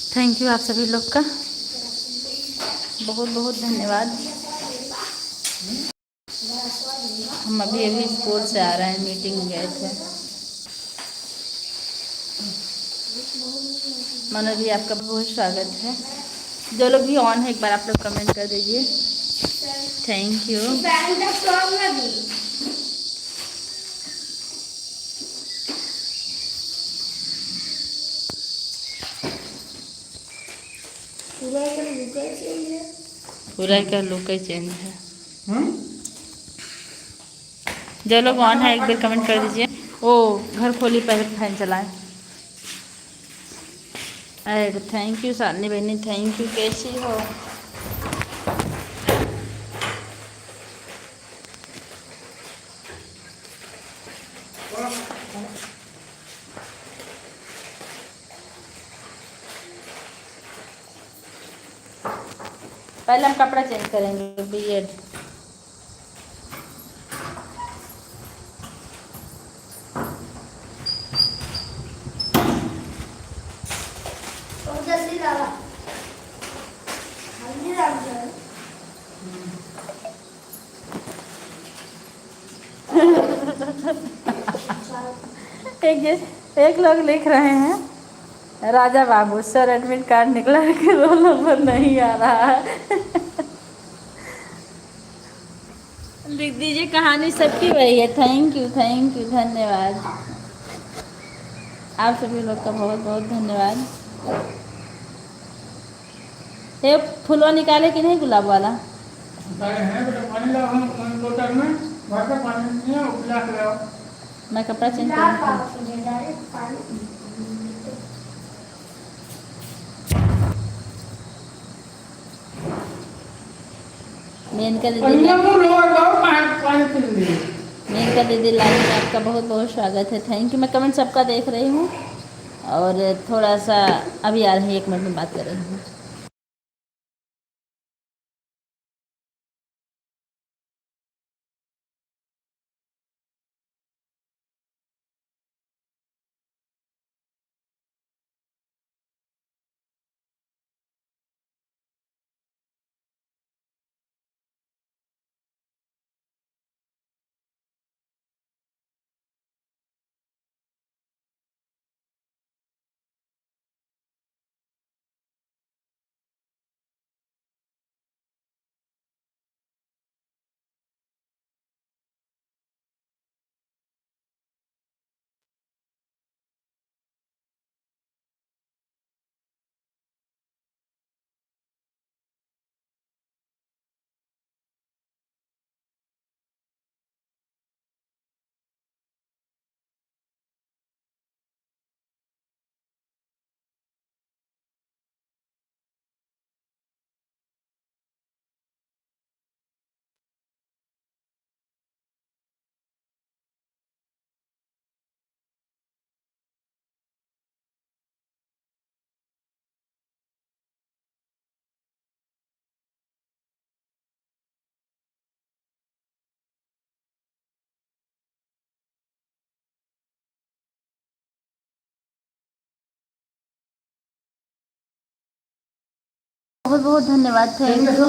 Thank you आप सभी लोग का बहुत बहुत धन्यवाद। हम अभी अभी स्कूल से आ रहे हैं, मीटिंग में गए थे। मनोज जी आपका बहुत स्वागत है। जो लोग भी ऑन है एक बार आप लोग कमेंट कर दीजिए। Thank you. पूरा का लुक ही चेंज है। जो लोग ऑन है एक बार कमेंट कर दीजिए। ओ घर खोली पहले फैन चलाएं। अरे थैंक यू शालिनी बहनी, थैंक यू। कैसी हो? पहले हम कपड़ा चेंज करेंगे बीएड। एक लोग लिख रहे हैं Raja Babu sir admit card निकला है कि रोल नंबर नहीं आ रहा है। लिख दीजिए, कहानी सबकी वही है। थैंक यू धन्यवाद। आप सभी लोग का बहुत बहुत धन्यवाद। ये फुलवा निकाले कि नहीं गुलाब वाला? मैं कपड़ा चेंज करूँ। मेनका दीदी, मेनका दीदी लाइन में आपका बहुत बहुत स्वागत है। Thank you. मैं कमेंट सबका देख रही हूँ और थोड़ा सा अभी आ रही है, 1 मिनट में बात कर रही हूँ। बहुत बहुत धन्यवाद। Thank you.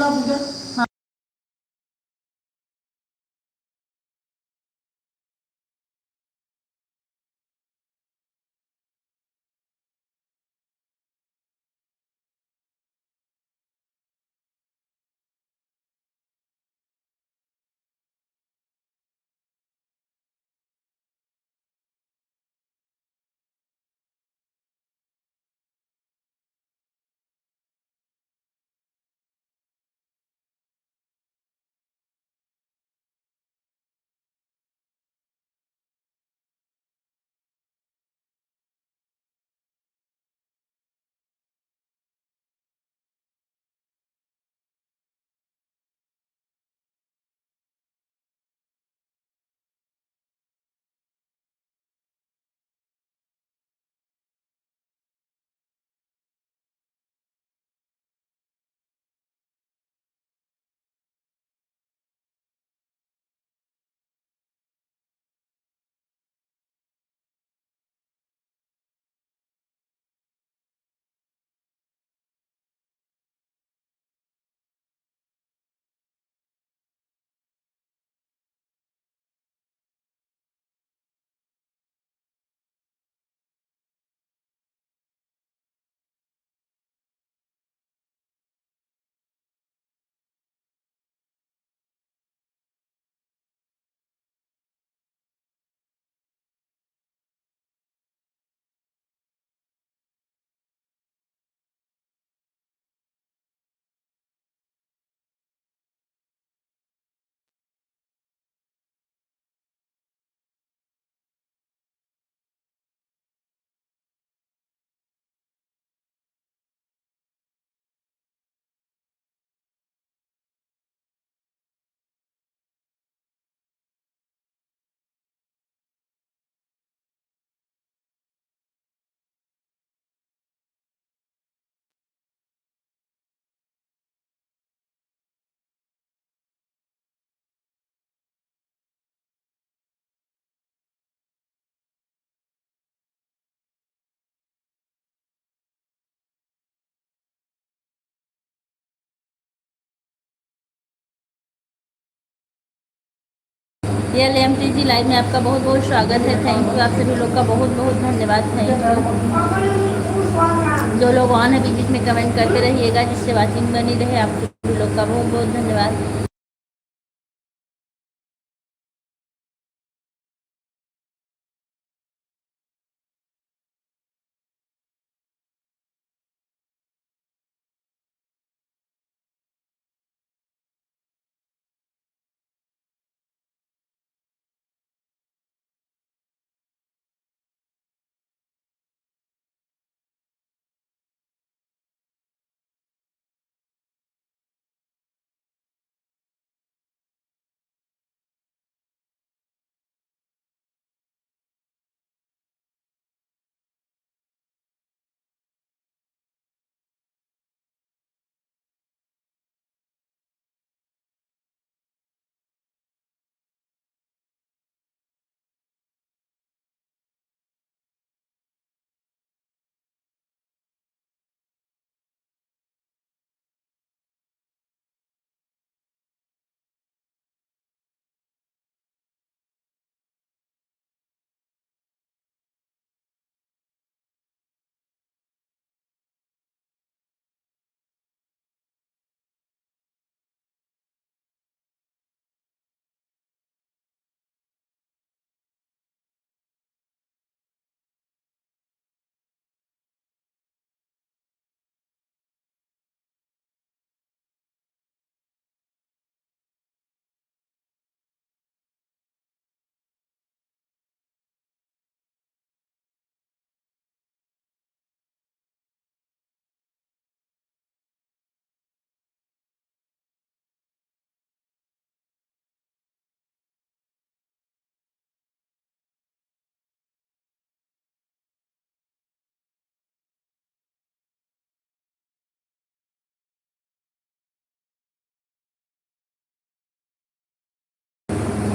ये LMT जी लाइव में आपका बहुत बहुत स्वागत है। थैंक यू, आप सभी लोग का बहुत बहुत धन्यवाद। Thank you. जो लोग ऑन है बीच बीच में कमेंट करते रहिएगा, जिससे वाचिंग बनी रहे। आप सभी लोग का बहुत बहुत धन्यवाद।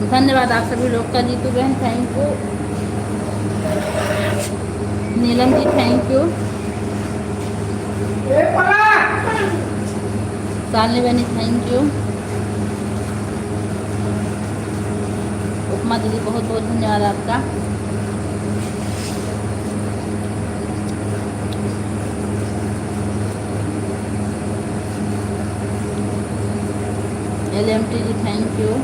धन्यवाद आप सभी लोग का। जीतू बहन thank you. Neelam ji thank you. Shalini बहनी थैंक यू। उपमा दीदी बहुत बहुत धन्यवाद आपका। LMT ji thank you.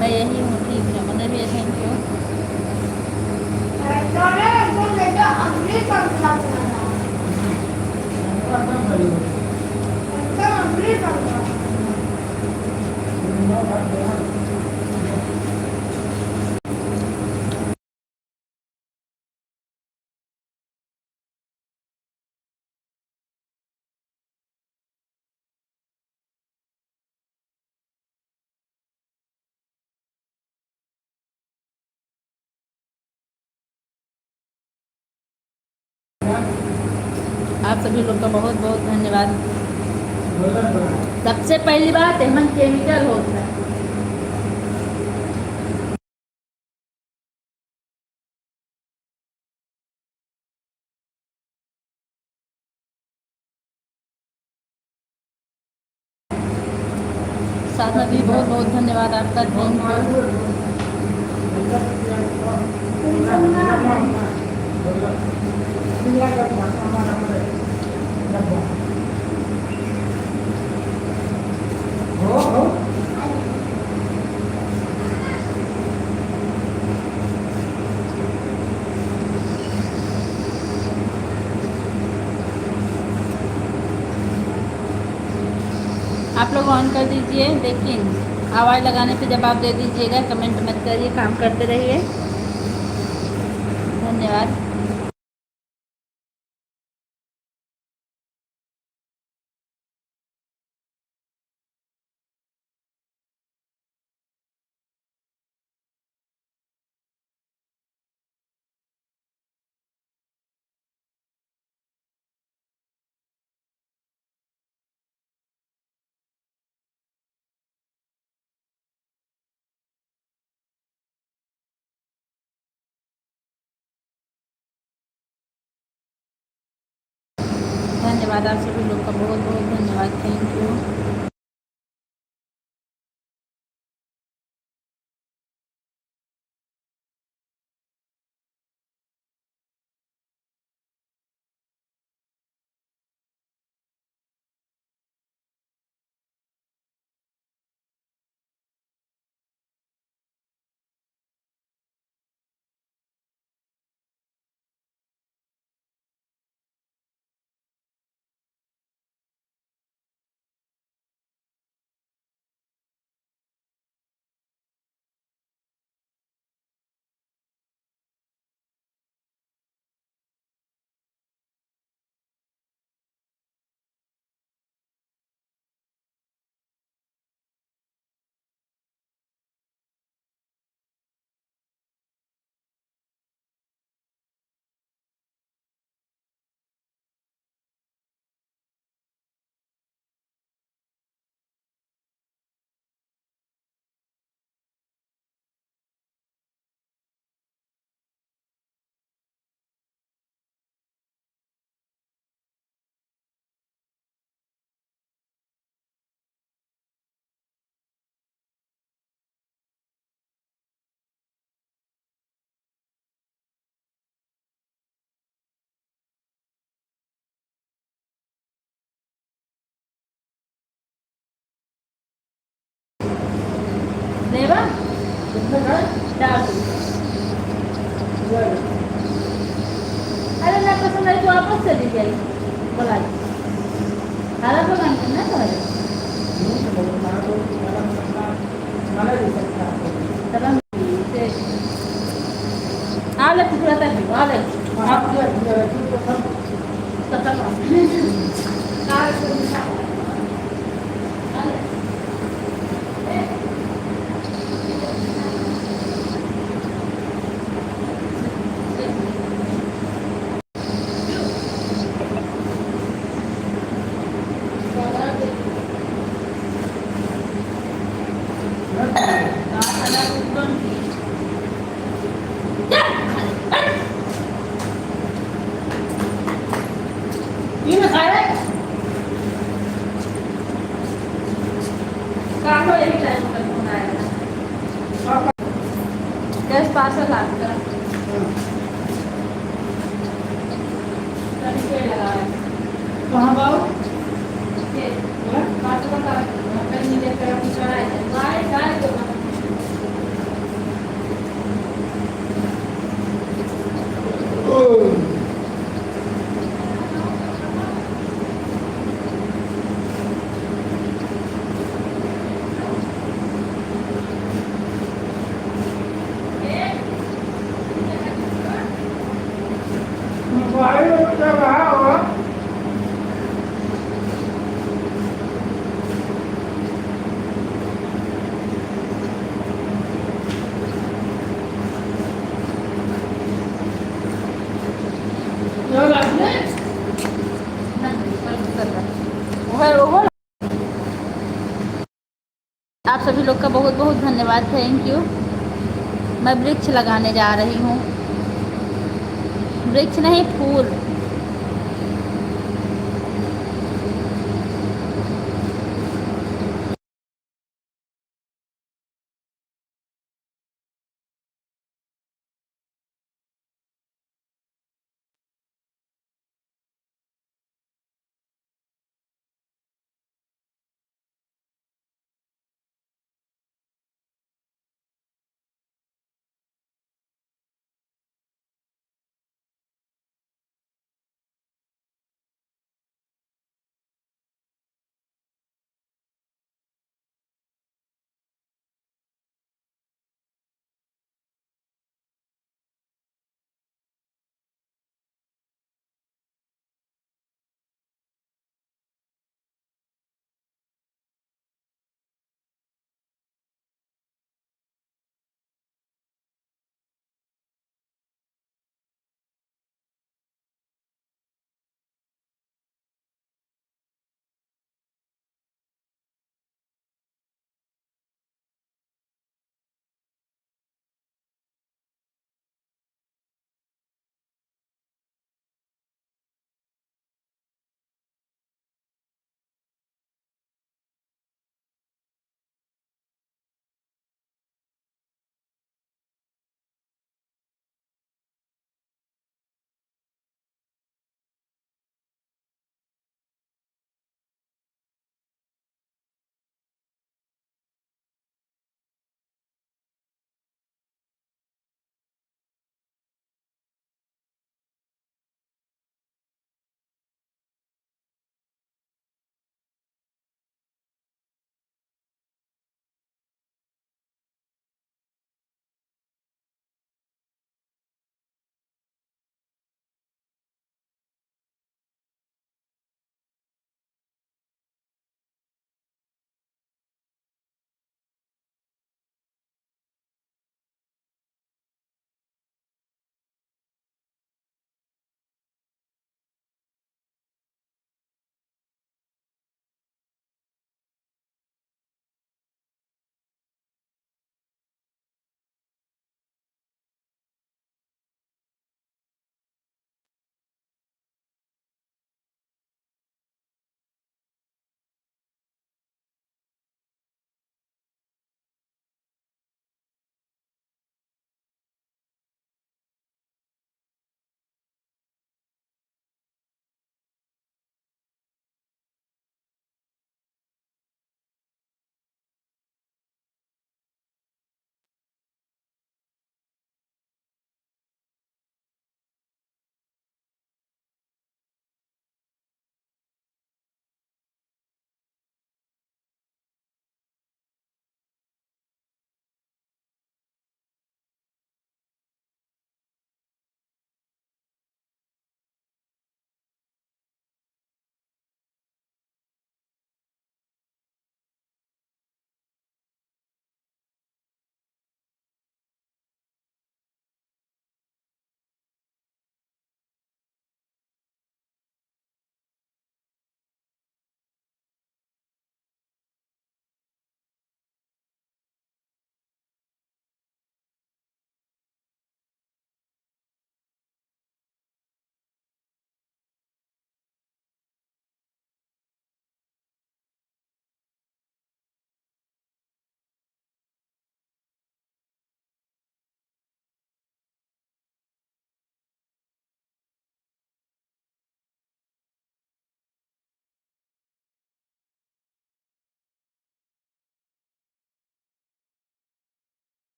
मैं यही हूँ, ठीक है। मैंने भी थैंक यू। आप सभी लोग का बहुत बहुत धन्यवाद। सबसे पहली बात हेमंत केमिकल होता है। साधना भी बहुत बहुत धन्यवाद आपका। Thank you. आप लोग ऑन कर दीजिए, लेकिन आवाज़ लगाने पे जवाब दे दीजिएगा। कमेंट मत करिए, काम करते रहिए। धन्यवाद। धन्यवाद, आप सभी लोग का बहुत बहुत धन्यवाद, थैंक यू। देवा डाल दो। अरे ना पसंद आई तो वापस चली गई, बोला हरा बगान करना तो है। चलो से आले पूरा तक आले आप ये मैं खा रहा है काटो, यही टाइम पर फोन आएगा। गैस पार्सल आपका लगा है कहाँ बाबू ये पार्सल का कहीं लेकर आप चढ़ाए गाय गाय को आप सभी लोग का बहुत बहुत धन्यवाद, थैंक यू। मैं वृक्ष लगाने जा रही हूँ, वृक्ष नहीं फूल।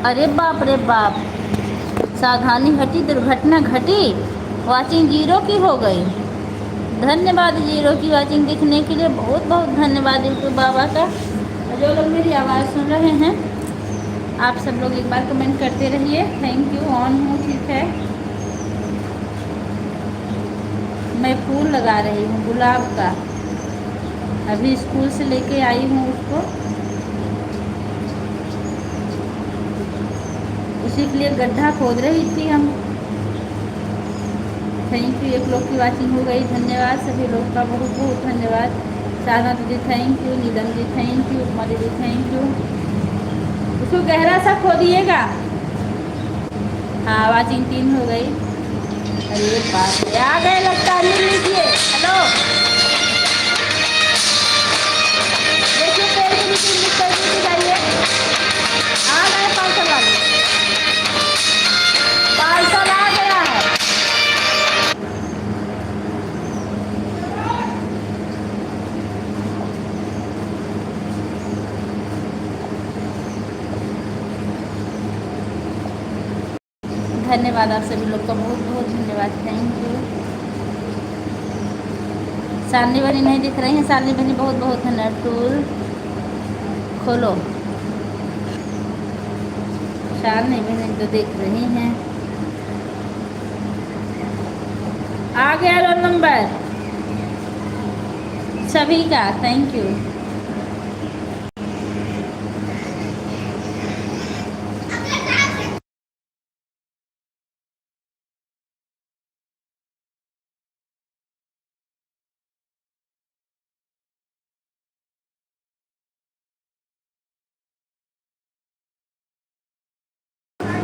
अरे बाप रे बाप, सावधानी हटी, दुर्घटना घटी, वॉचिंग जीरो की हो गई। धन्यवाद जीरो की वॉचिंग दिखने के लिए, बहुत बहुत धन्यवाद यूट्यूब बाबा का। जो लोग मेरी आवाज़ सुन रहे हैं, आप सब लोग एक बार कमेंट करते रहिए। Thank you. ऑन हूँ, ठीक है। मैं फूल लगा रही हूँ गुलाब का, अभी स्कूल से लेके आई हूँ उसको, उसी के लिए गड्ढा खोद रही थी हम। Thank you. एक लोग की वाचिंग हो गई, धन्यवाद सभी लोग का, बहुत बहुत धन्यवाद। साधना दीदी thank you, Neelam ji thank you, Upma दीदी थैंक यू। उसको गहरा सा खोदिएगा। हाँ, वाचिंग 3 हो गई। अरे बाप रे, आ गए लगता है, मिल लीजिए। हेलो, देखिए पेड़ के नीचे निकल के जाइए। आ गए पार्सल वाले, पार्सल आ गया है। धन्यवाद आप सभी लोग का, बहुत बहुत धन्यवाद। Thank you. सालनी बनी नहीं दिख रही है, सालनी बनी बहुत बहुत धन्यवाद। टूल खोलो, सालनी बनी तो दिख रही हैं। आ गया रोल नंबर सभी का, थैंक यू।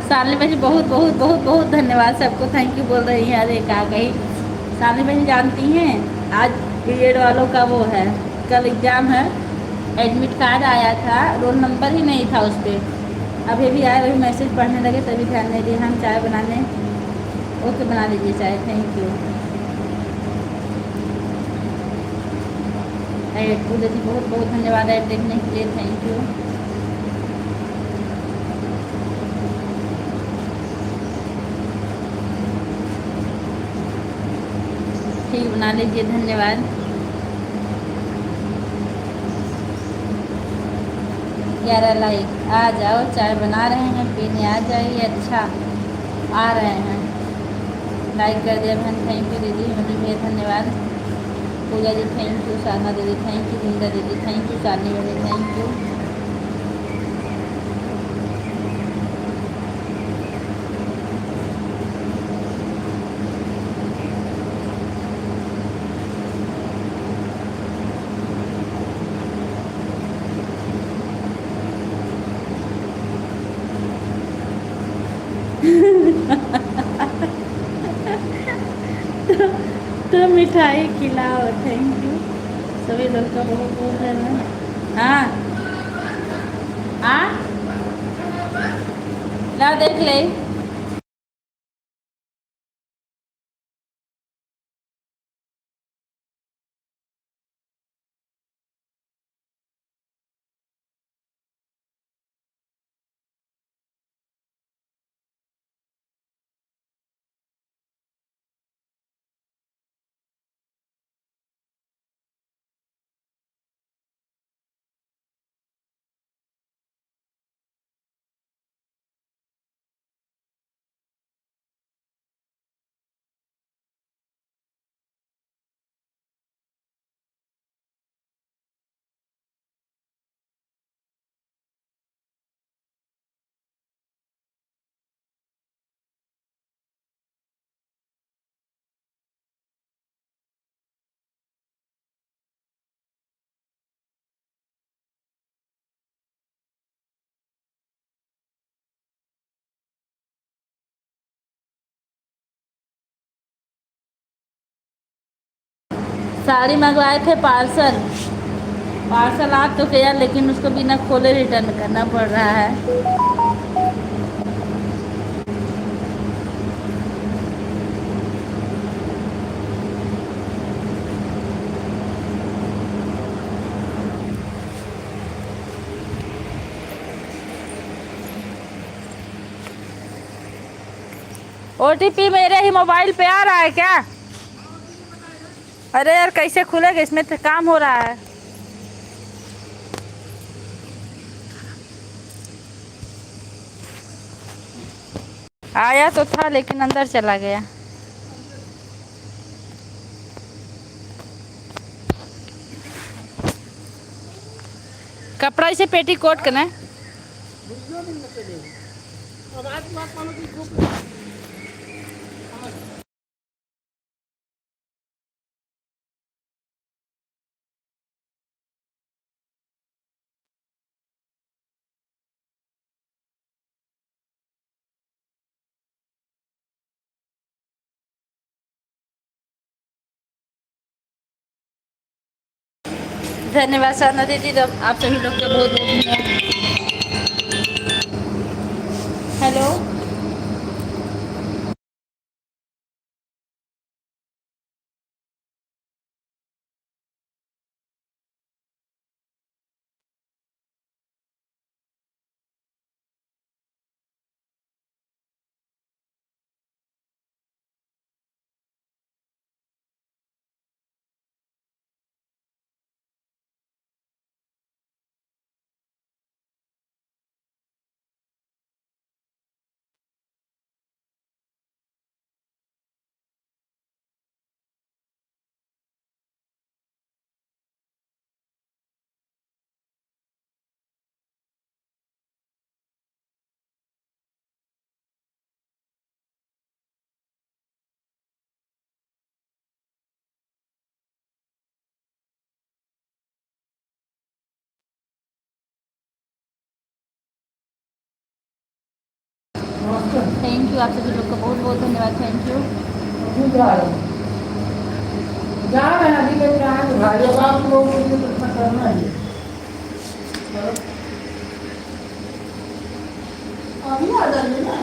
सालनी बहन बहुत बहुत बहुत बहुत धन्यवाद सबको, थैंक यू बोल रही हैं। अरे कहा गई सालनी बहन, जानती हैं आज बीएड वालों का वो है, कल एग्ज़ाम है, एडमिट कार्ड आया था, रोल नंबर ही नहीं था उस पर। अभी भी आए, वही मैसेज पढ़ने लगे तभी ध्यान नहीं दिया। हम चाय बनाने, ओके बना लीजिए चाय, थैंक यू। ऐड पूजा जी बहुत बहुत धन्यवाद ऐड देखने के लिए, थैंक यू। ठीक, बना लीजिए, धन्यवाद। 11 लाइक, आ जाओ, चाय बना रहे हैं, पीने आ जाइए। अच्छा, आ रहे हैं, लाइक कर दिया बहन, थैंक यू दीदी, मुझे भी धन्यवाद। पूजा जी थैंक यू, साधना दीदी थैंक यू, जिंदा दीदी थैंक यू, सालनी दीदी थैंक यू। तो मिठाई खिलाओ, थैंक यू सभी लोग का, बहुत बहुत धन्यवाद। हाँ हाँ, ला देख ले। साड़ी मंगवाए थे पार्सल, पार्सल आ तो गया, लेकिन उसको बिना खोले रिटर्न करना पड़ रहा है। ओटीपी मेरे ही मोबाइल पे आ रहा है क्या? अरे यार कैसे खुलेगा, इसमें तो काम हो रहा है। आया तो था लेकिन अंदर चला गया। कपड़ा इसे पेटीकोट करना है। धन्यवाद साधना दीदी, आप सभी लोग का बहुत बहुत धन्यवाद। हेलो। थैंक यू, आप सभी लोग का बहुत बहुत धन्यवाद। Thank you. जा रहे हैं अभी लेकर आए भाई, अब आप लोगों को ये तो करना है। अभी आ जाइए ना।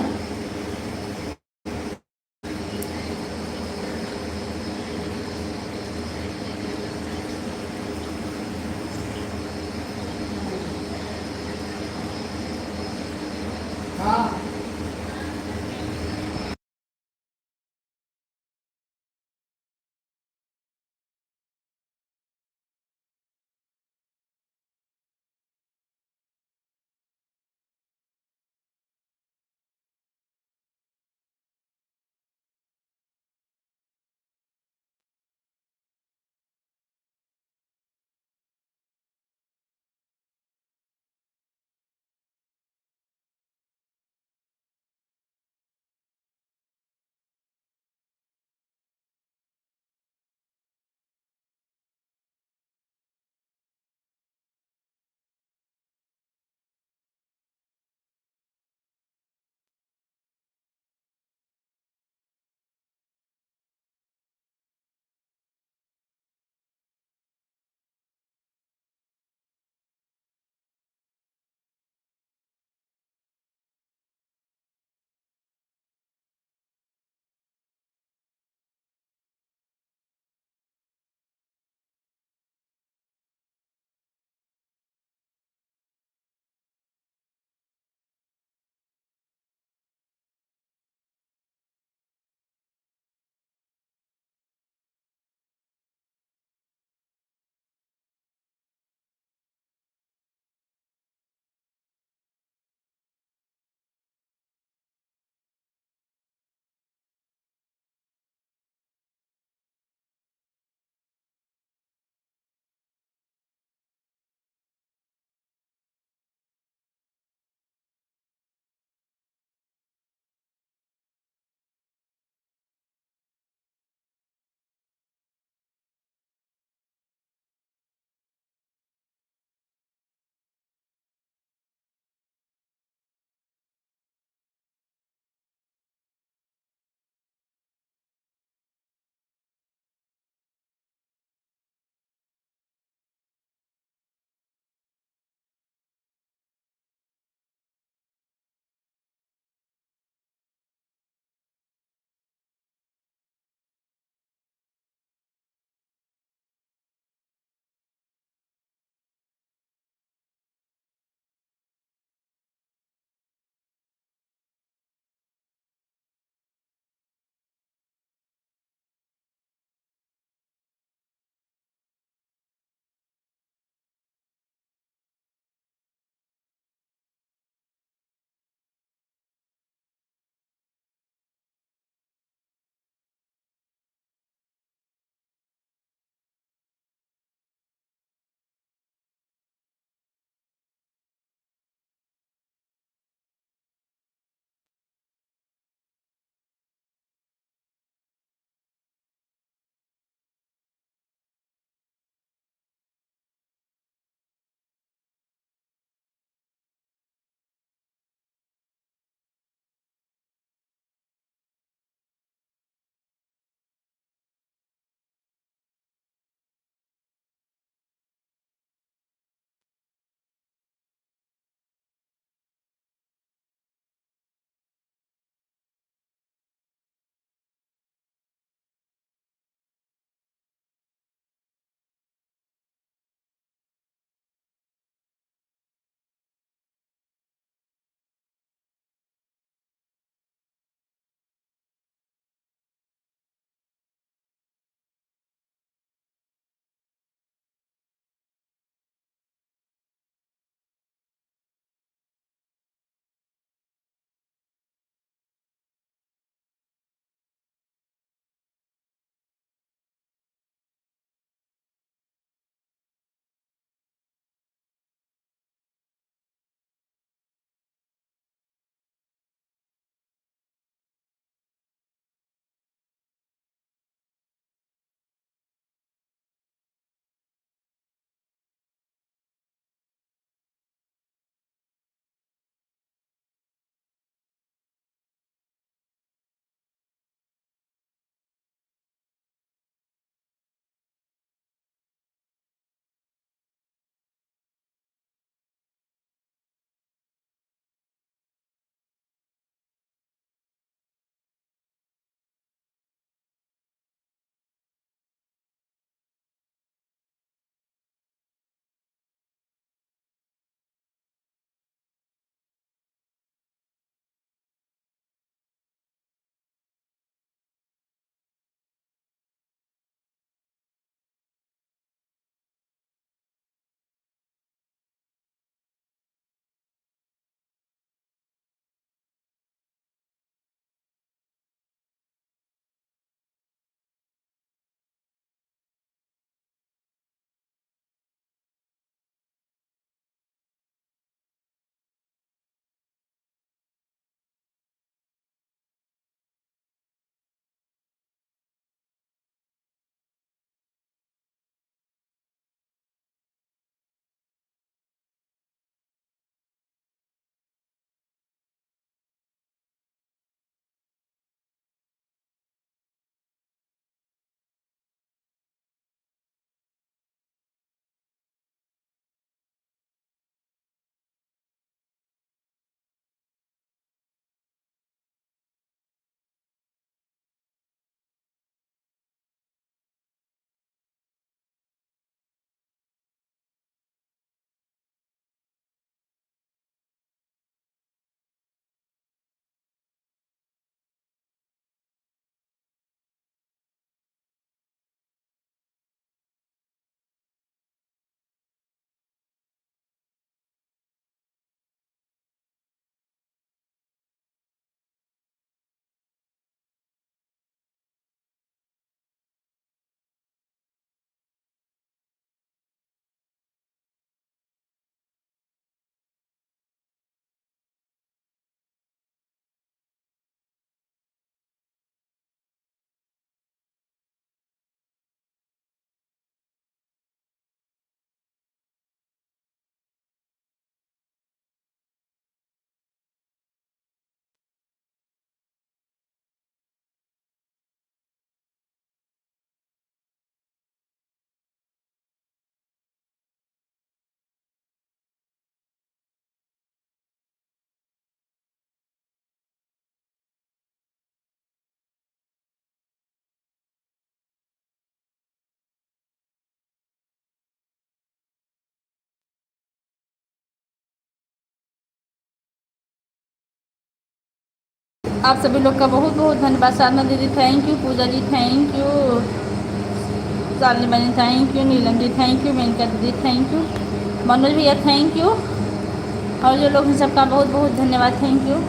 आप सभी लोग का बहुत बहुत धन्यवाद। साधना दीदी thank you, Pooja ji thank you, Shalini बहन thank you, Neelam ji thank you, Menka दीदी थैंक यू, मनोज भैया थैंक यू, और जो लोग हैं सबका बहुत बहुत धन्यवाद। Thank you.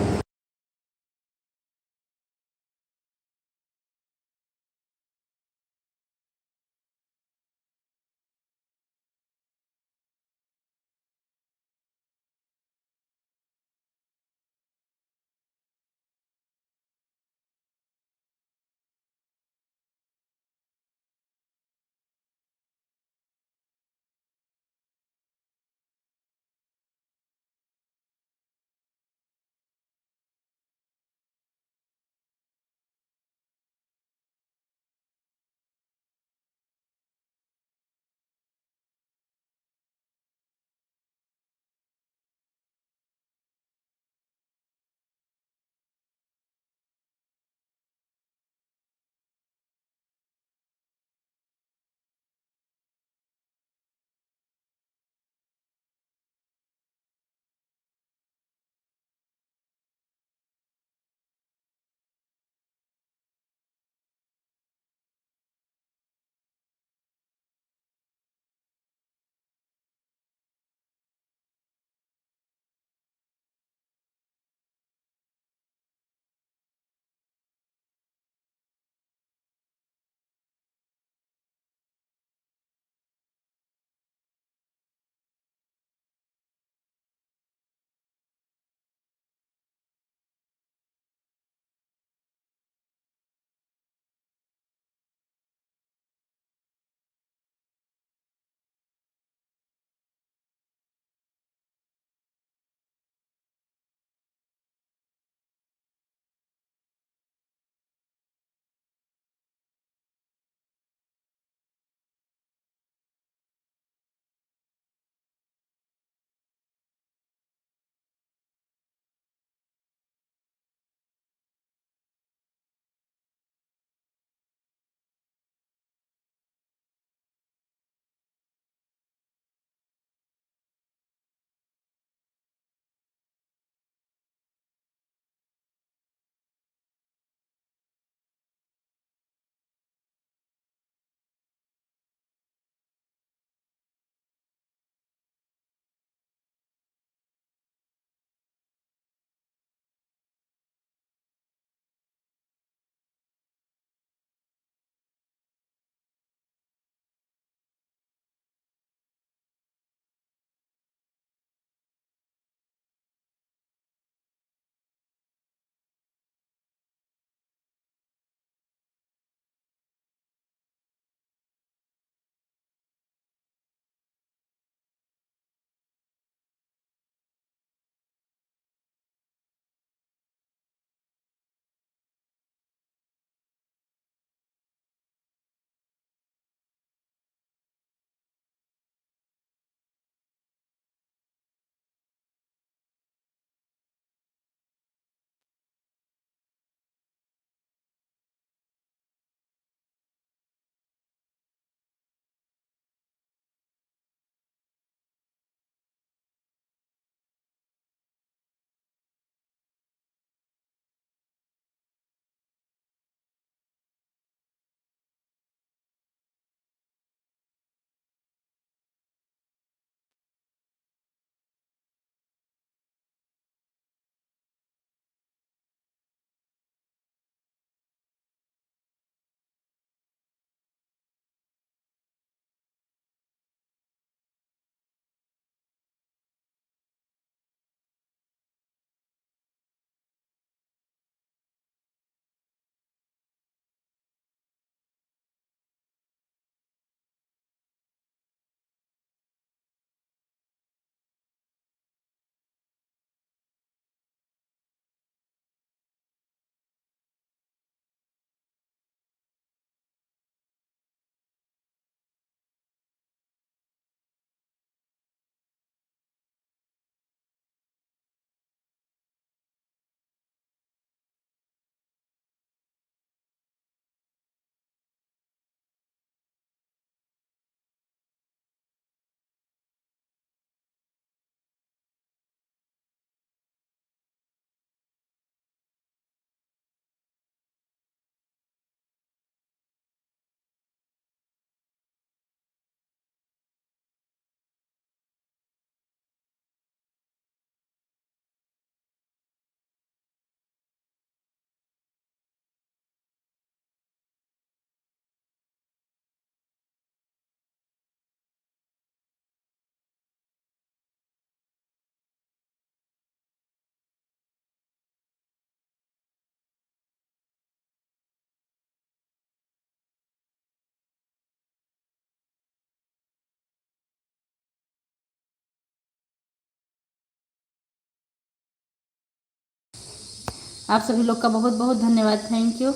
आप सभी लोग का बहुत बहुत धन्यवाद। Thank you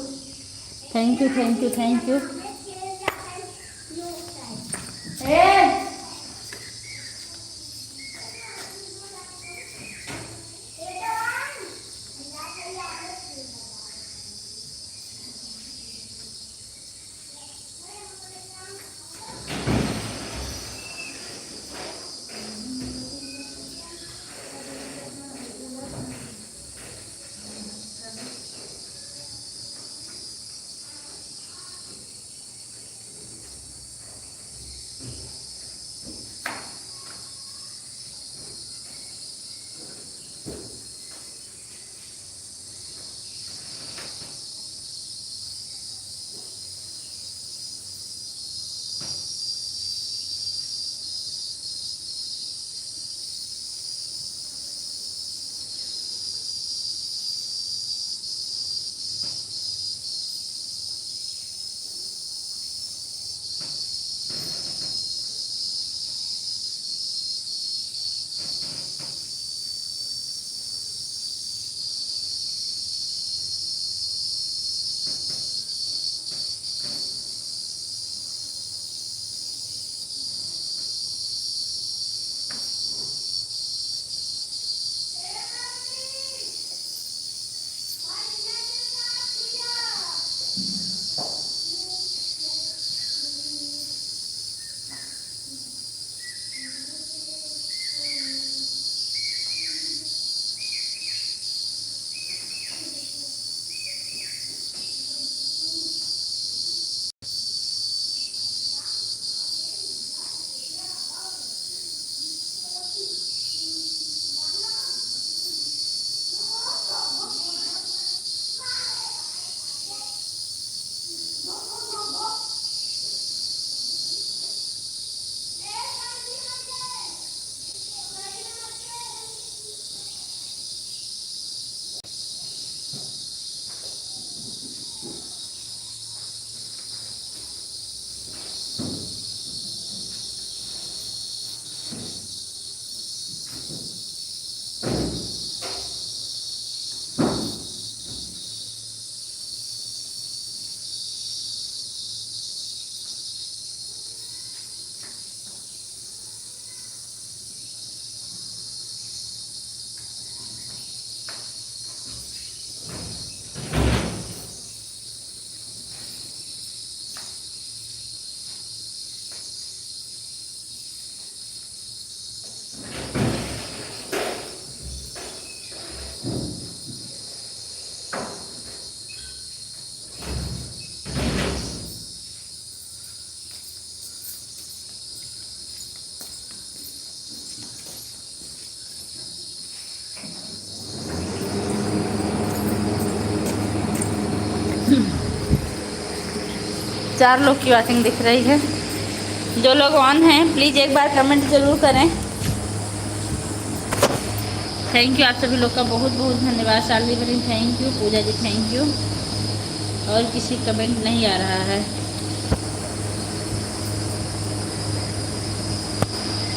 thank you thank you thank you. चार लोग की वॉचिंग दिख रही है। जो लोग ऑन हैं प्लीज़ एक बार कमेंट ज़रूर करें। थैंक यू आप सभी लोग का बहुत बहुत धन्यवाद। शालिनी बहन thank you, Pooja ji thank you. और किसी कमेंट नहीं आ रहा है।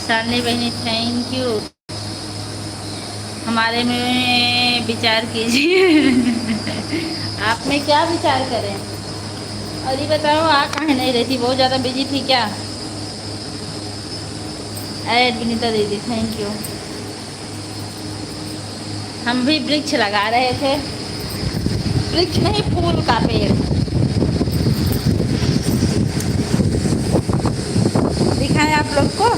शालिनी बहन थैंक यू। हमारे में विचार कीजिए। आप में क्या विचार करें? और ये बताओ आ कहाँ नहीं रही थी, बहुत ज़्यादा बिजी थी क्या? ऐड विनीता दीदी थैंक यू। हम भी वृक्ष लगा रहे थे, वृक्ष नहीं फूल का पेड़। दिखाएं आप लोग को,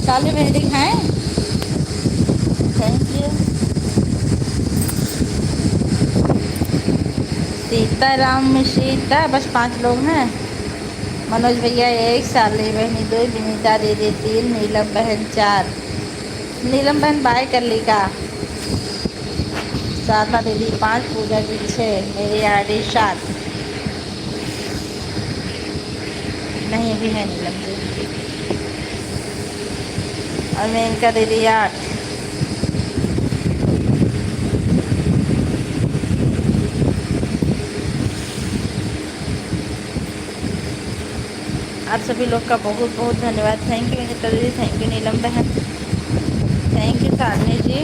चालू में दिखाएं। Thank you. सीताराम में सीता बस 5 लोग हैं। मनोज भैया 1, शालिनी बहनी 2, विनीता दीदी 3, नीलम बहन 4। नीलम बहन बाय कर ली का। साधना दीदी 5, पूजा जी 6, मेरी आईडी 7। नहीं अभी है नीलम जी। और मेनका दीदी 8। आप सभी लोग का बहुत बहुत धन्यवाद। थैंक यू विनीता दीदी, थैंक यू नीलम बहन, थैंक यू शालिनी जी।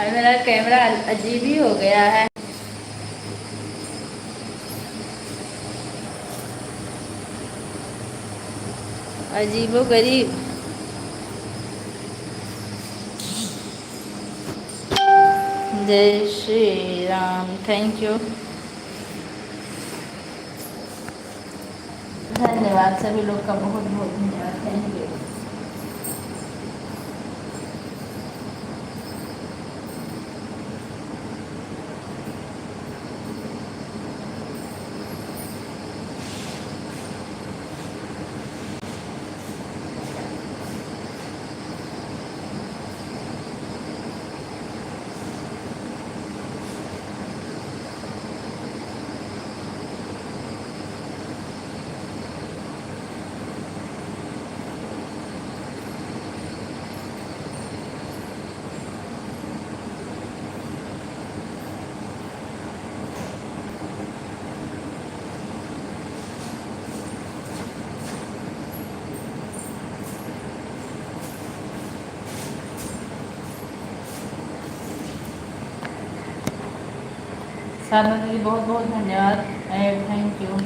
और मेरा कैमरा अजीब ही हो गया है। अजीबो गरीब। जय श्री राम। थैंक यू, धन्यवाद सभी लोग का, बहुत बहुत धन्यवाद। Thank you. साधना दीदी बहुत बहुत धन्यवाद। Thank you.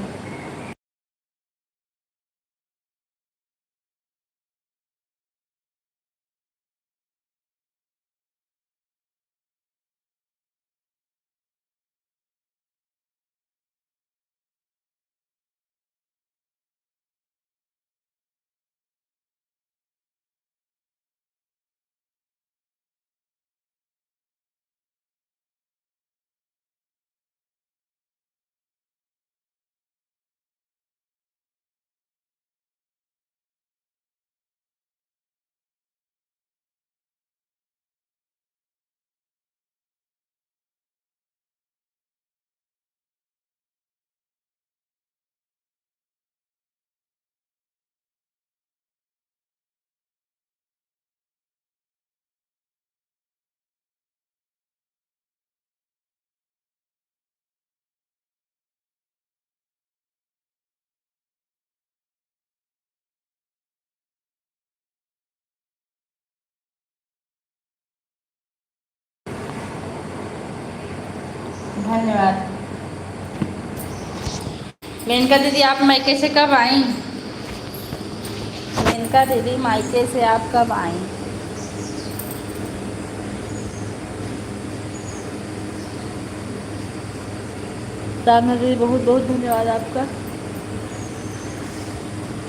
धन्यवाद। मेनका दीदी आप मायके से कब आई? मेनका दीदी मायके से आप कब आई? साधना दीदी बहुत बहुत धन्यवाद आपका।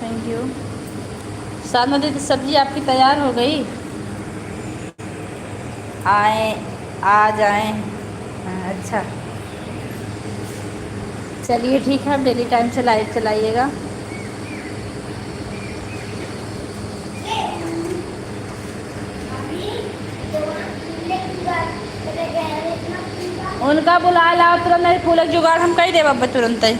Thank you. साधना दीदी सब्जी आपकी तैयार हो गई? आए, आ जाएं। हाँ, अच्छा चलिए ठीक है, आप डेली टाइम से लाइव चलाइएगा। उनका बुला लाओ तुरंत, नहीं फूलक जुगाड़ हम कही देव अब तुरंत ही।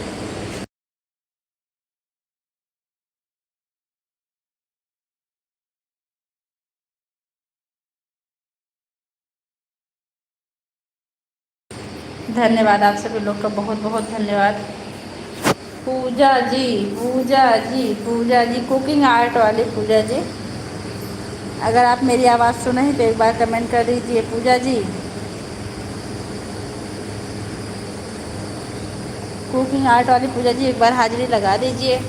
धन्यवाद आप सभी लोग का, बहुत बहुत धन्यवाद। पूजा जी, पूजा जी, पूजा जी, कुकिंग आर्ट वाली पूजा जी, अगर आप मेरी आवाज़ सुने तो एक बार कमेंट कर दीजिए पूजा जी। कुकिंग आर्ट वाली पूजा जी एक बार हाजिरी लगा दीजिए।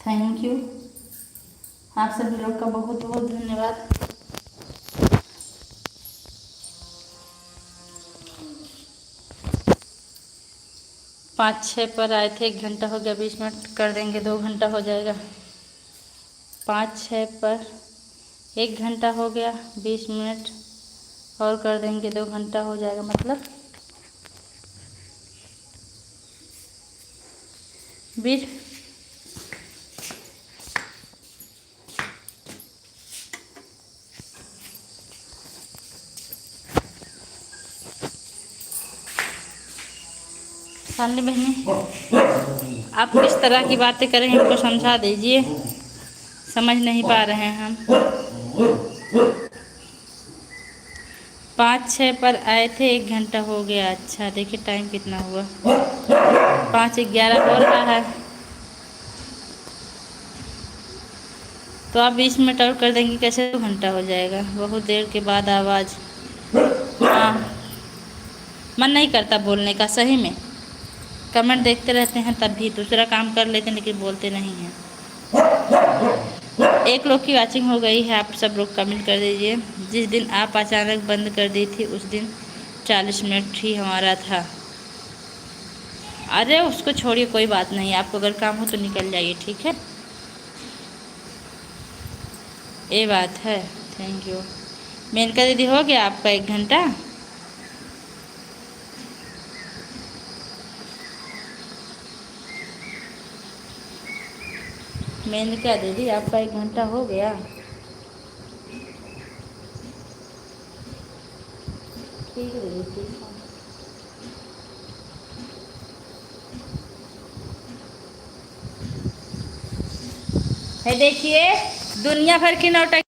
थैंक यू, आप सभी लोग का बहुत बहुत धन्यवाद। पाँच छः पर आए थे, 1 घंटा हो गया, 20 मिनट कर देंगे, 2 घंटा हो जाएगा। 5 6 पर 1 घंटा हो गया, 20 मिनट और कर देंगे, 2 घंटा हो जाएगा, मतलब 20। सामने बहने, आप किस तरह की बातें करें हमको समझा दीजिए, समझ नहीं पा रहे हैं हम। 5 6 पर आए थे, 1 घंटा हो गया। अच्छा देखिए टाइम कितना हुआ, 5:11 हो रहा है। तो आप 20 मिनट और कर देंगे, कैसे 2 घंटा हो जाएगा? बहुत देर के बाद आवाज़, हाँ मन नहीं करता बोलने का, सही में कमेंट देखते रहते हैं तब भी दूसरा काम कर लेते हैं लेकिन बोलते नहीं हैं। 1 लोग की वॉचिंग हो गई है, आप सब लोग कमेंट कर दीजिए। जिस दिन आप अचानक बंद कर दी थी उस दिन 40 मिनट ही हमारा था। अरे उसको छोड़िए, कोई बात नहीं, आपको अगर काम हो तो निकल जाइए, ठीक है, ये बात है। Thank you. मेनका दीदी हो गया आपका 1 घंटा? मेनका दीदी आपका 1 घंटा हो गया? ठीक है दीदी, ठीक है। है देखिए दुनिया भर की नौटंकी।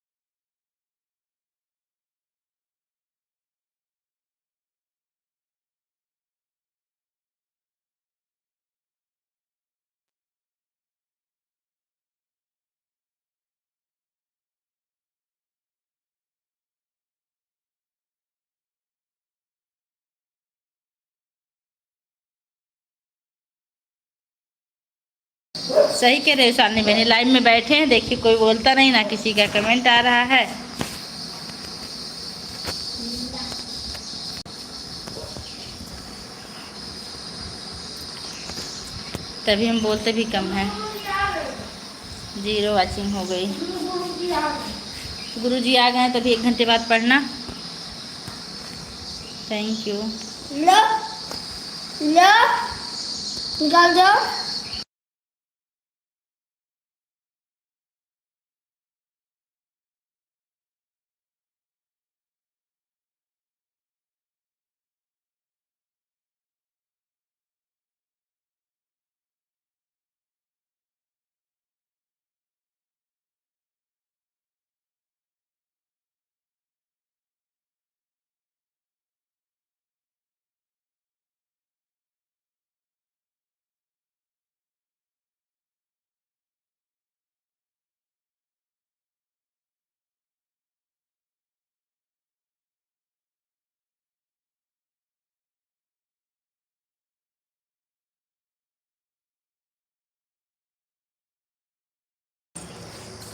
सही कह रहे हो सामने बहने, लाइव में बैठे हैं, देखिए कोई बोलता नहीं, ना किसी का कमेंट आ रहा है। तभी हम बोलते भी कम हैं। 0 वॉचिंग हो गई। गुरुजी आ गए तभी 1 घंटे बाद पढ़ना। Thank you. लो लो निकाल दो।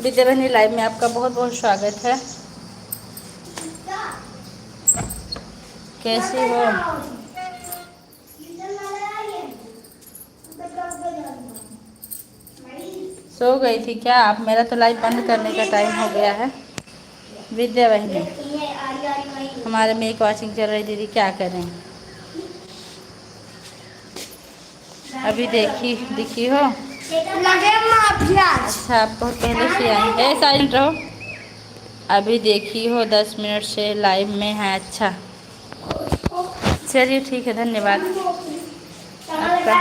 विद्या बहनी लाइव में आपका बहुत बहुत स्वागत है। कैसी हो? सो गई थी क्या आप? मेरा तो लाइव बंद करने का टाइम हो गया है। विद्या बहनी हमारे में एक वॉचिंग चल रही, दीदी क्या करें? अभी दिखी हो? अच्छा आप बहुत पहले से आई है, साइलेंट रहो। अभी देखी हो 10 मिनट से लाइव में है। अच्छा चलिए ठीक है, धन्यवाद आपका।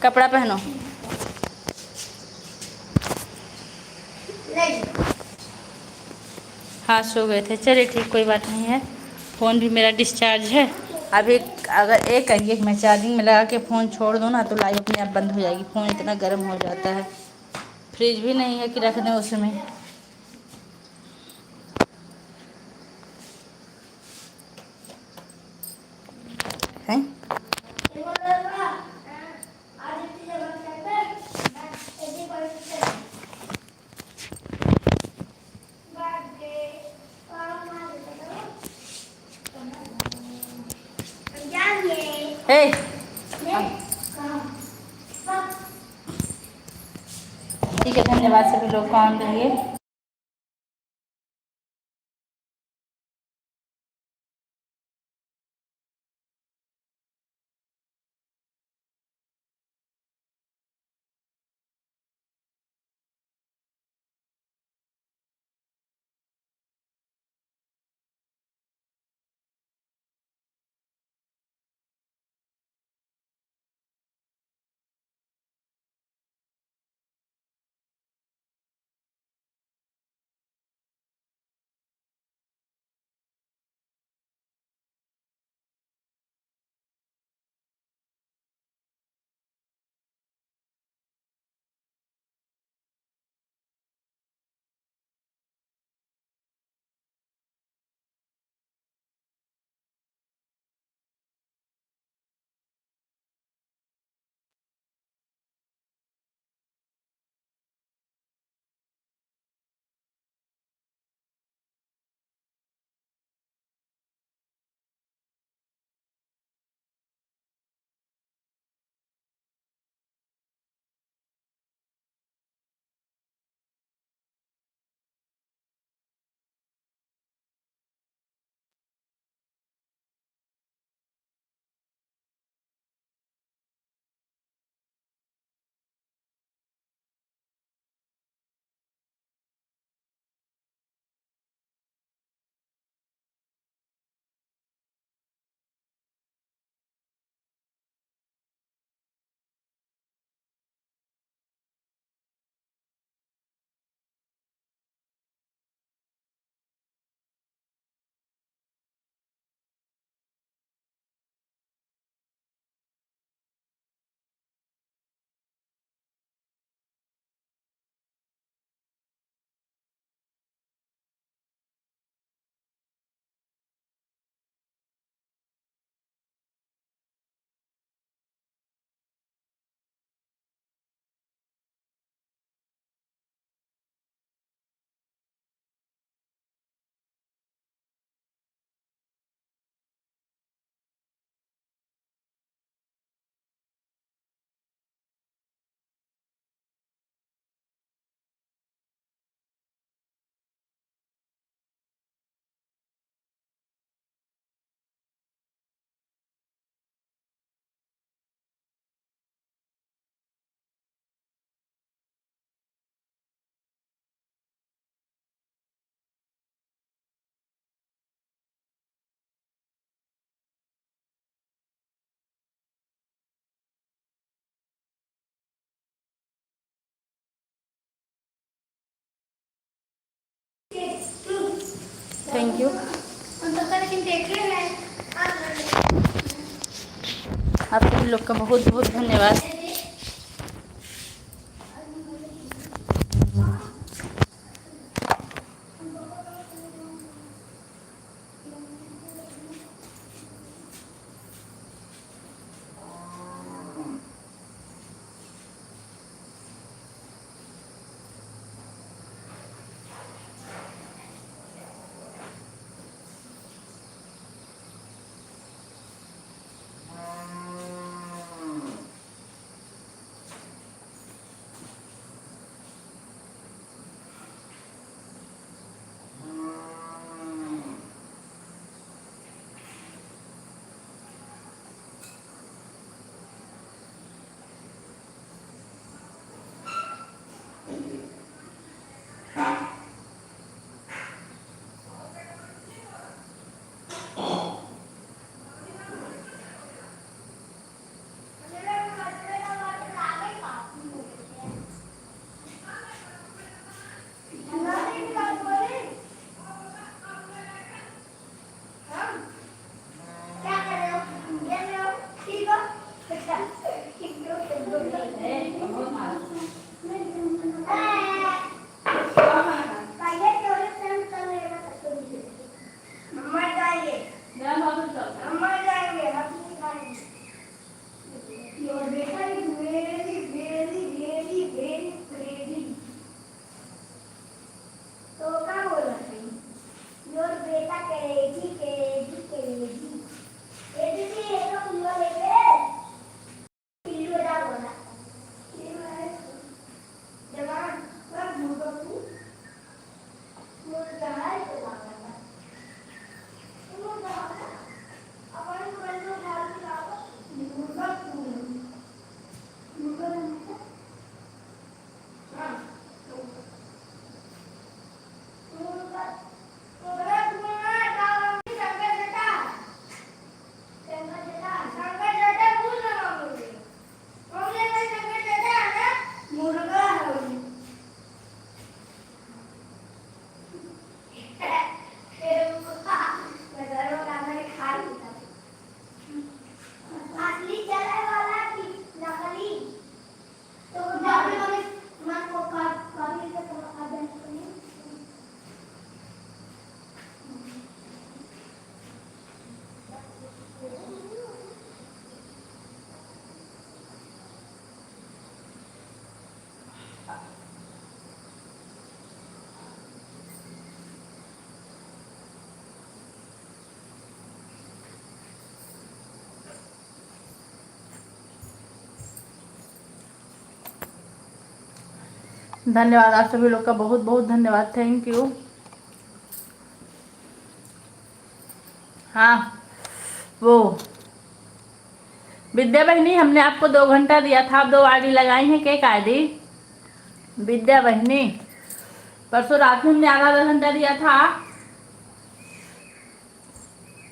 कपड़ा पहनो। हाँ सो गए थे, चलिए ठीक, कोई बात नहीं है। फ़ोन भी मेरा डिस्चार्ज है अभी। अगर एक करिए मैं चार्जिंग में लगा के फ़ोन छोड़ दूँ ना तो लाइव अपने आप बंद हो जाएगी। फ़ोन इतना गर्म हो जाता है, फ्रिज भी नहीं है कि रख दें उसमें। हैं ए ठीक है, धन्यवाद सभी लोग को ऑन रहिए। Thank you. आप सभी लोग का बहुत बहुत धन्यवाद। धन्यवाद आप सभी लोग का, बहुत बहुत धन्यवाद, थैंक यू। हाँ वो विद्या बहिनी, हमने आपको 2 घंटा दिया था, आप 2 आईडी लगाई हैं, केक आईडी। विद्या बहिनी, परसों रात में हमने आधा घंटा दिया था,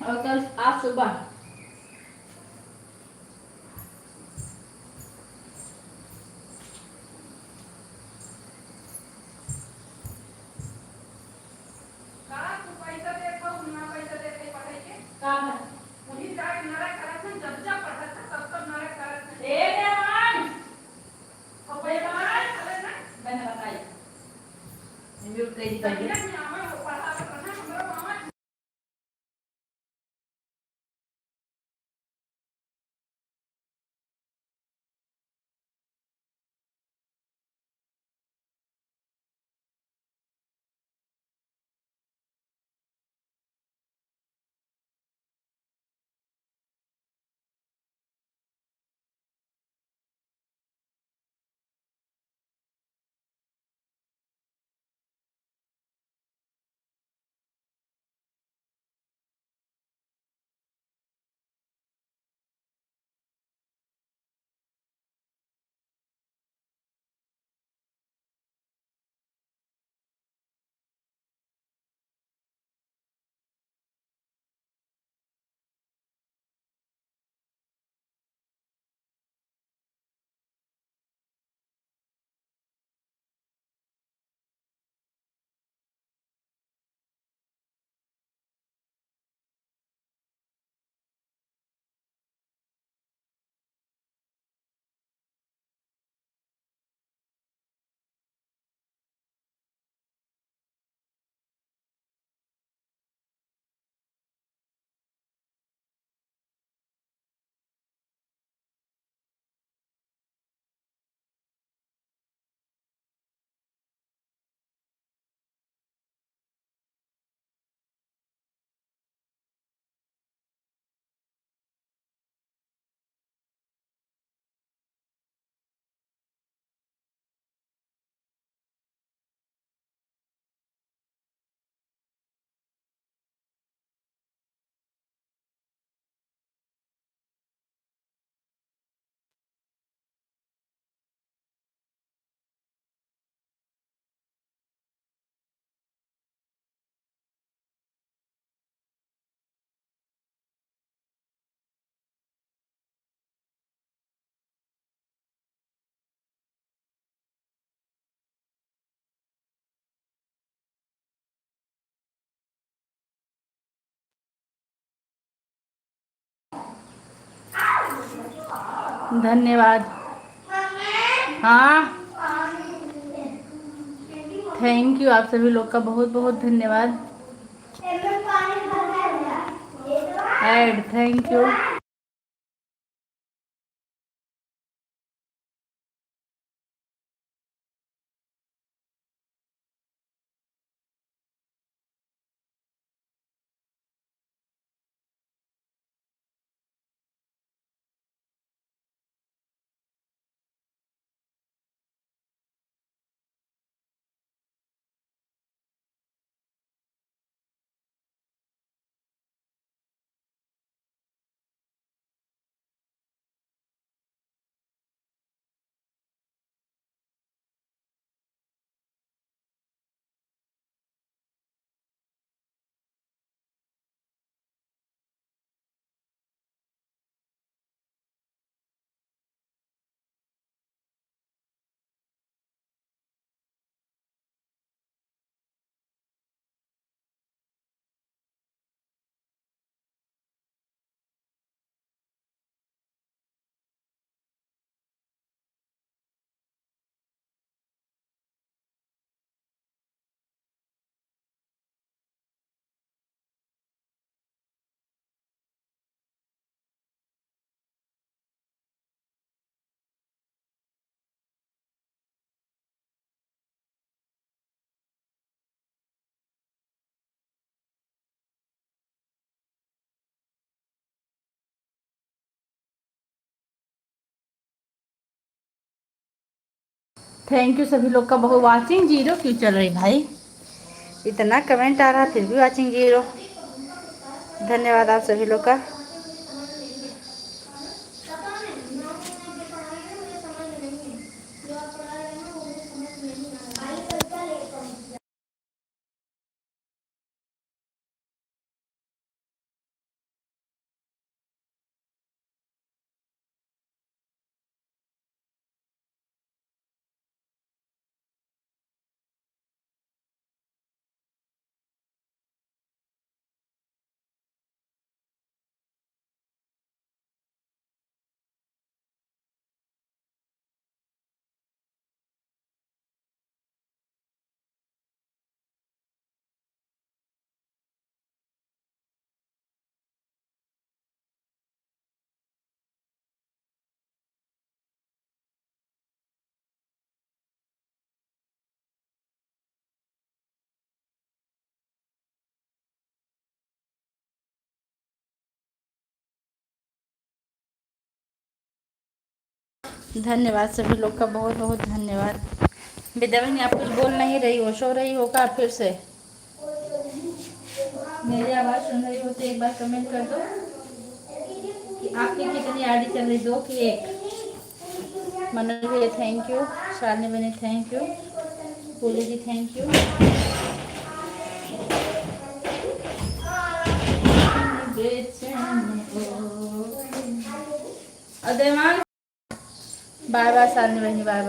और कल आज सुबह। धन्यवाद। हाँ थैंक यू आप सभी लोग का, बहुत बहुत धन्यवाद। Add, thank you. Thank you सभी लोग का। बहुत वाचिंग जीरो क्यों चल रही भाई? इतना कमेंट आ रहा फिर भी वाचिंग जीरो। धन्यवाद आप सभी लोग का। धन्यवाद सभी लोग का, बहुत बहुत धन्यवाद। विद्या बहन आप कुछ बोल नहीं रही हो, सो रही हो का? फिर से मेरी आवाज़ सुन रही हो तो एक बार कमेंट कर दो कि आपकी कितनी आईडी चल रही, 2 कि 1? मनोज भैया थैंक यू, शालिनी बहनी thank you, Puli ji thank you. अदेमान बाय बाय, शालिनी बहनी bye bye.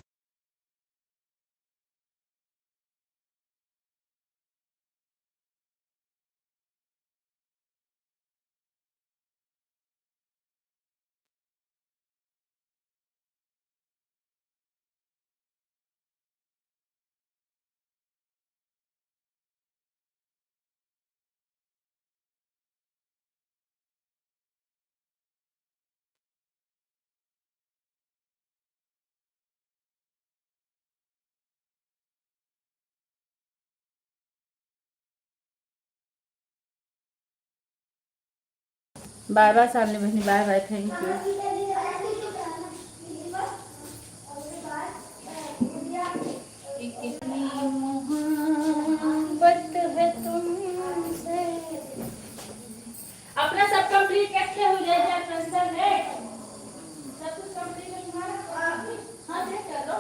Bye bye Shalini बहनी बाय बाय, थैंक यू। कितनी मोहब्बत है तुमसे। अपना सब कंप्लीट कैसे हो जाएगा टेंशन है? सब कुछ कंप्लीट है तुम्हारा? हाँ देख कर लो।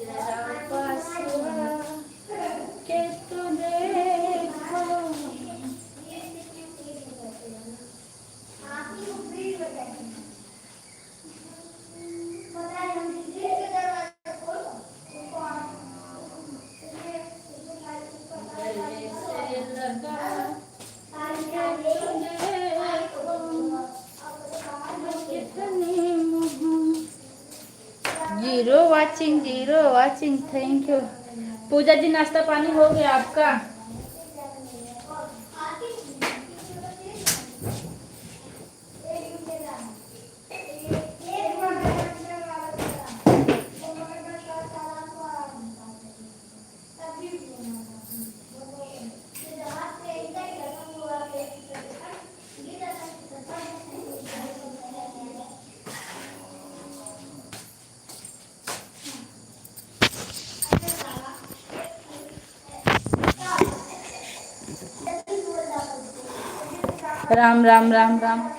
जरा पास के तो देखो। Zero watching, thank you. Pooja ji नाश्ता पानी हो गया आपका? राम राम राम राम।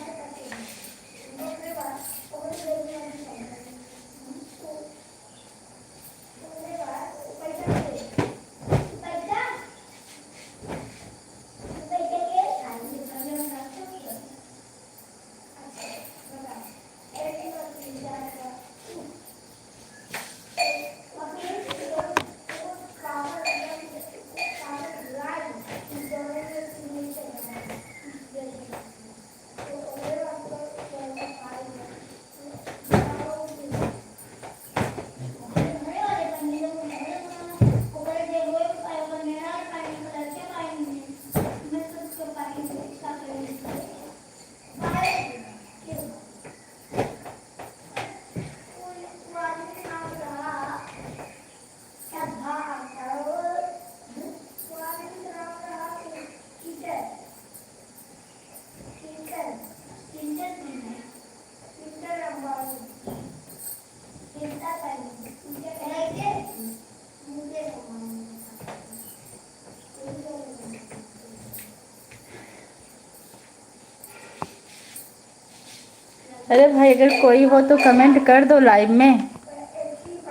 अरे भाई अगर कोई हो तो कमेंट कर दो लाइव में।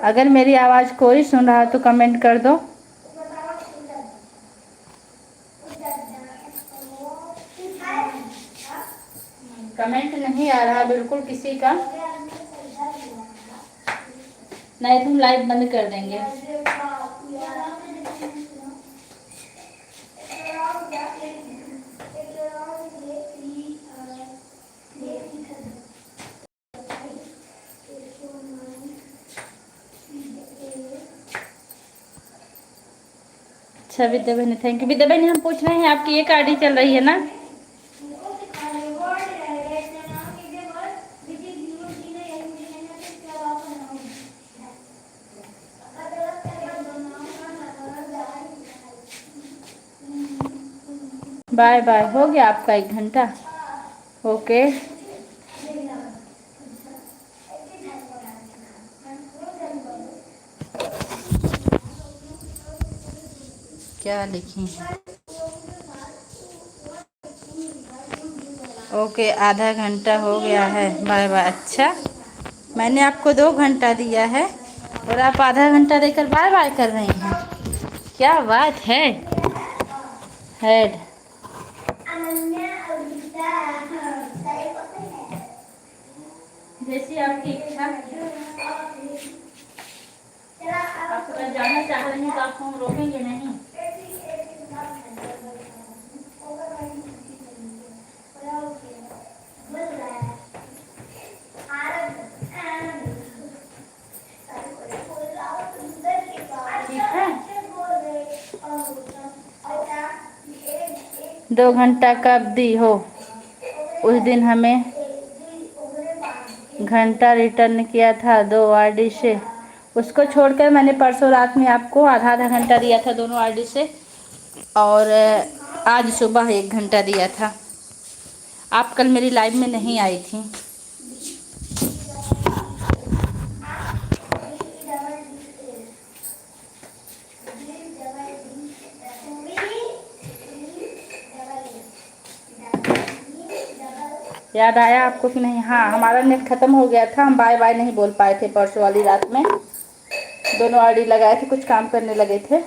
अगर मेरी आवाज़ कोई सुन रहा तो कमेंट कर दो। कमेंट नहीं आ रहा बिल्कुल किसी का। नहीं तुम लाइव बंद कर देंगे। अच्छा विद्या बहनी थैंक यू। विद्या बहनी हम पूछ रहे हैं आपकी एक आईडी चल रही है ना? Bye bye. हो गया आपका 1 घंटा? ओके। क्या लिखी? ओके आधा घंटा हो गया है। Bye bye. अच्छा मैंने आपको 2 घंटा दिया है और आप आधा घंटा देकर बाय बाय कर रही हैं। क्या बात है। हेड जैसी आपकी इच्छा। आप अगर जाना चाह रही हैं तो आपको हम रोकेंगे नहीं। ठीक है। 2 घंटा कब दी हो? उस दिन हमें घंटा रिटर्न किया था 2 आईडी से। उसको छोड़कर मैंने परसों रात में आपको आधा आधा घंटा दिया था दोनों आईडी से, और आज सुबह 1 घंटा दिया था। आप कल मेरी लाइव में नहीं आई थी। याद आया आपको कि नहीं? हाँ हमारा नेट ख़त्म हो गया था, हम बाय बाय नहीं बोल पाए थे परसों वाली रात में। दोनों आईडी लगाए थे, कुछ काम करने लगे थे।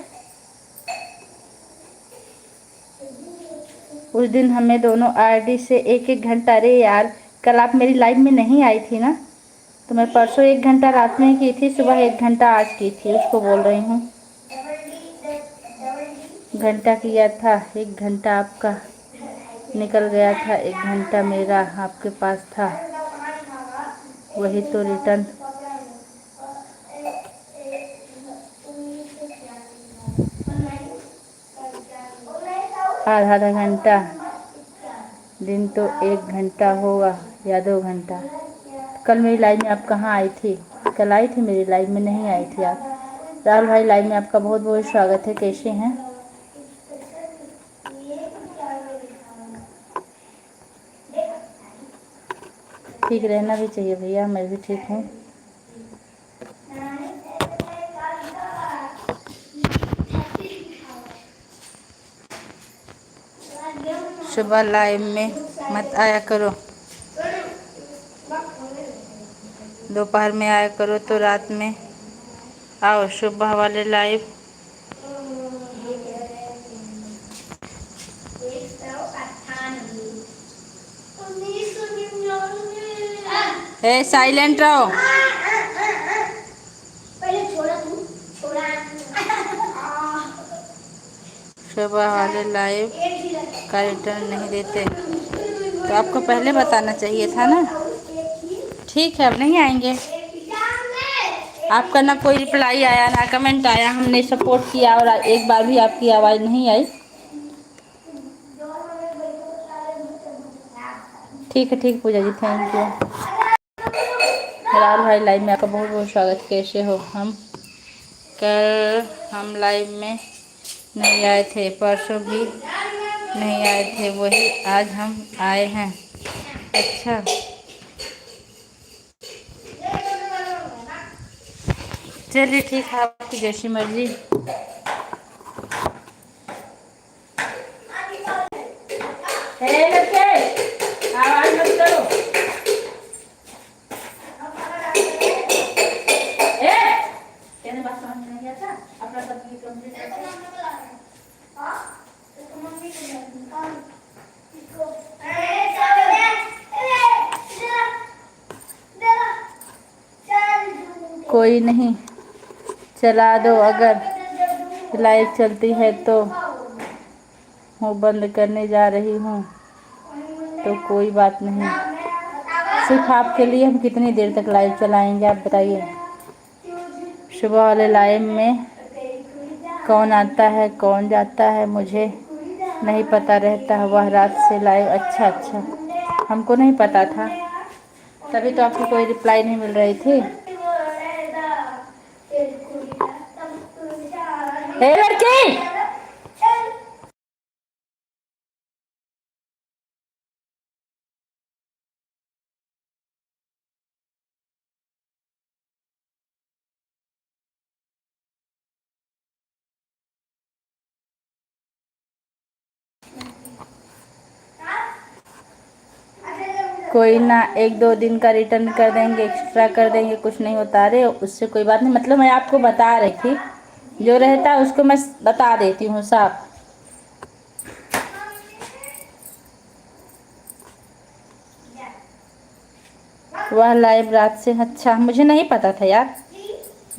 उस दिन हमें दोनों आईडी से 1-1 घंटा। अरे यार कल आप मेरी लाइव में नहीं आई थी ना, तो मैं परसों 1 घंटा रात में की थी, सुबह 1 घंटा आज की थी, उसको बोल रही हूँ। घंटा किया था, 1 घंटा आपका निकल गया था, 1 घंटा मेरा आपके पास था, वही तो रिटर्न। आधा आधा घंटा दिन तो 1 घंटा होगा या 2 घंटा। कल मेरी लाइव में आप कहाँ आई थी? कल आई थी मेरी लाइव में? नहीं आई थी आप। राहुल भाई लाइव में आपका बहुत बहुत स्वागत है। कैसे हैं? ठीक रहना भी चाहिए भैया, मैं भी ठीक हूँ। सुबह लाइव में मत आया करो, दोपहर में आया करो तो रात में आओ। सुबह वाले लाइव ए साइलेंट रहो। सुबह वाले लाइव का रिटर्न नहीं देते तो आपको पहले बताना चाहिए था ना। ठीक है अब नहीं आएंगे। आपका ना कोई रिप्लाई आया ना कमेंट आया, हमने सपोर्ट किया और एक बार भी आपकी आवाज़ नहीं आई। ठीक है पूजा जी, थैंक यू। राहुल भाई लाइव में आपका बहुत बहुत स्वागत। कैसे हो? हम लाइव में नहीं आए थे, परसों भी नहीं आए थे, वही आज हम आए हैं। अच्छा चलिए ठीक है, आपकी जैसी मर्जी। आवाज मत करो। कोई नहीं, चला दो। अगर लाइट चलती है तो मैं बंद करने जा रही हूँ, तो कोई बात नहीं। सिर्फ आपके लिए हम कितनी देर तक लाइव चलाएंगे, आप बताइए। सुबह वाले लाइव में कौन आता है कौन जाता है मुझे नहीं पता रहता है, वह रात से लाइव। अच्छा अच्छा, हमको नहीं पता था, तभी तो आपकी कोई रिप्लाई नहीं मिल रही थी। हे लड़की, कोई ना, 1-2 दिन का रिटर्न कर देंगे, एक्स्ट्रा कर देंगे, कुछ नहीं होता। अरे उससे कोई बात नहीं, मतलब मैं आपको बता रही थी, जो रहता है उसको मैं बता देती हूँ साफ। वह लाइव रात से, अच्छा मुझे नहीं पता था यार,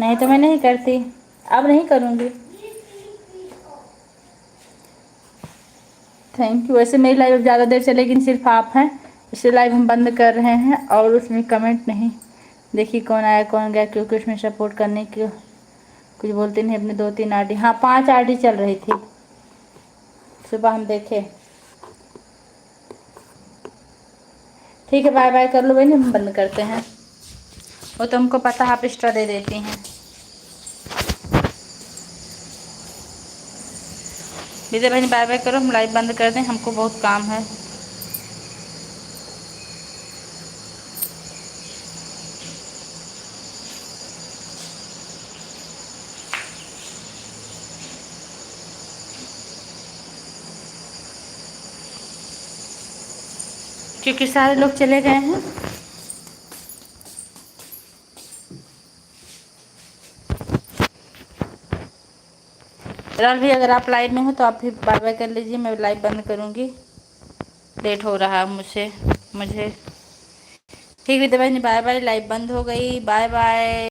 नहीं तो मैं नहीं करती, अब नहीं करूँगी। Thank you. वैसे मेरी लाइव ज़्यादा देर चलेगी, सिर्फ आप हैं, इसलिए लाइव हम बंद कर रहे हैं। और उसमें कमेंट नहीं देखिए कौन आया कौन गया, क्योंकि उसमें सपोर्ट करने की कुछ बोलते नहीं। अपने 2-3 आरडी, हाँ 5 आरडी चल रही थी, सुबह हम देखे। ठीक है, बाय बाय कर लो बहन, हम बंद करते हैं। वो तो हमको पता है आप एक्स्ट्रा दे देती हैं। विजय बहन बाय बाय करो, हम लाइव बंद कर दें, हमको बहुत काम है। क्योंकि सारे लोग चले गए हैं। राहुल भी, अगर आप लाइव में हो तो आप भी बाय बाय कर लीजिए, मैं लाइव बंद करूँगी, लेट हो रहा है मुझे। ठीक है विद्या बहन, बाय बाय, लाइव बंद हो गई, बाय बाय।